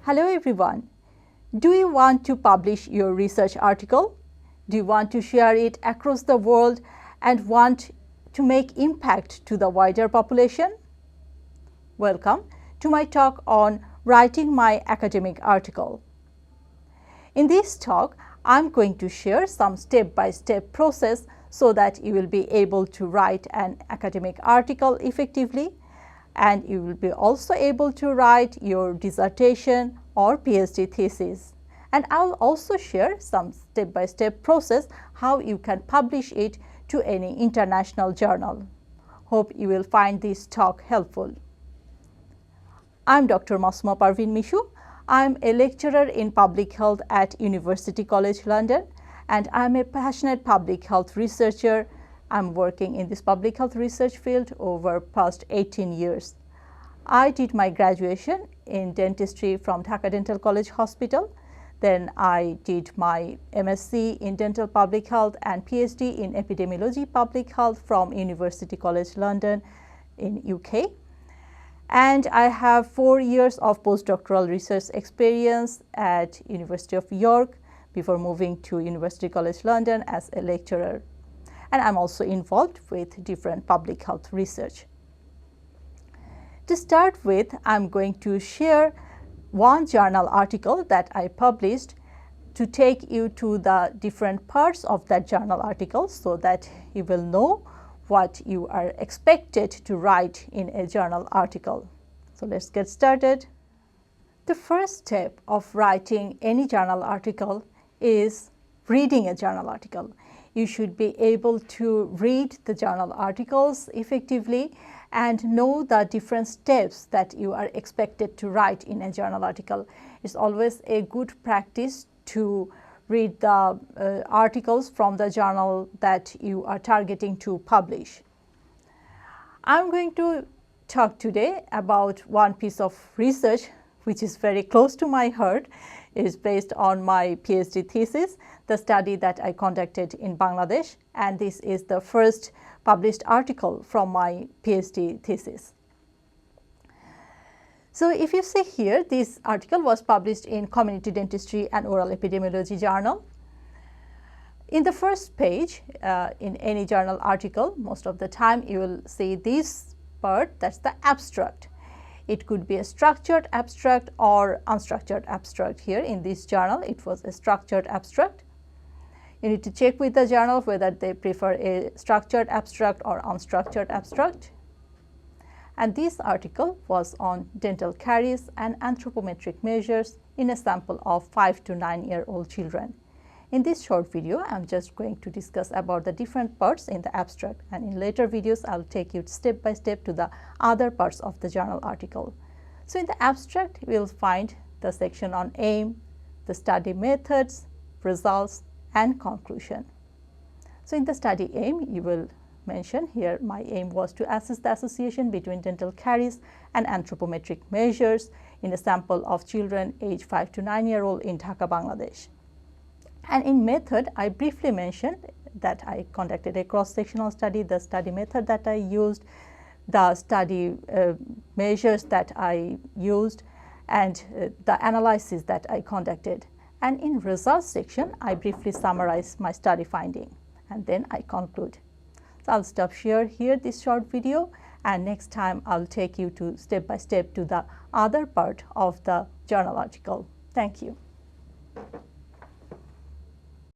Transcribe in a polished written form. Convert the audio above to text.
Hello everyone. Do you want to publish your research article? Do you want to share it across the world and want to make impact to the wider population? Welcome to my talk on writing my academic article. In this talk, I'm going to share some step-by-step process so that you will be able to write an academic article effectively, and you will be also able to write your dissertation or PhD thesis. And I'll also share some step-by-step process how you can publish it to any international journal. Hope you will find this talk helpful. I'm Dr. Masuma Parveen Mishu. I'm a lecturer in public health at University College London, and I'm a passionate public health researcher. I'm working in this public health research field over past 18 years. I did my graduation in dentistry from Dhaka Dental College Hospital. Then I did my MSc in dental public health and PhD in epidemiology public health from University College London in UK. And I have 4 years of postdoctoral research experience at University of York before moving to University College London as a lecturer. And I'm also involved with different public health research. To start with, I'm going to share one journal article that I published to take you to the different parts of that journal article so that you will know what you are expected to write in a journal article. So let's get started. The first step of writing any journal article is reading a journal article. You should be able to read the journal articles effectively and know the different steps that you are expected to write in a journal article. It's always a good practice to read the articles from the journal that you are targeting to publish. I'm going to talk today about one piece of research which is very close to my heart. It is based on my PhD thesis, the study that I conducted in Bangladesh, and this is the first published article from my PhD thesis. So if you see here, this article was published in Community Dentistry and Oral Epidemiology Journal. In the first page, in any journal article, most of the time you will see this part, that's the abstract. It could be a structured abstract or unstructured abstract. Here in this journal, it was a structured abstract. You need to check with the journal whether they prefer a structured abstract or unstructured abstract. And this article was on dental caries and anthropometric measures in a sample of 5 to 9-year-old children. In this short video, I'm just going to discuss about the different parts in the abstract, and in later videos, I'll take you step by step to the other parts of the journal article. So in the abstract, we'll find the section on aim, the study methods, results, and conclusion. So in the study aim, you will mention here, my aim was to assess the association between dental caries and anthropometric measures in a sample of children aged 5 to 9-year-old in Dhaka, Bangladesh. And in method, I briefly mentioned that I conducted a cross-sectional study, the study method that I used, the study measures that I used, and the analysis that I conducted. And in results section, I briefly summarize my study finding, and then I conclude. So I'll stop here this short video, and next time I'll take you to step by step to the other part of the journal article. Thank you.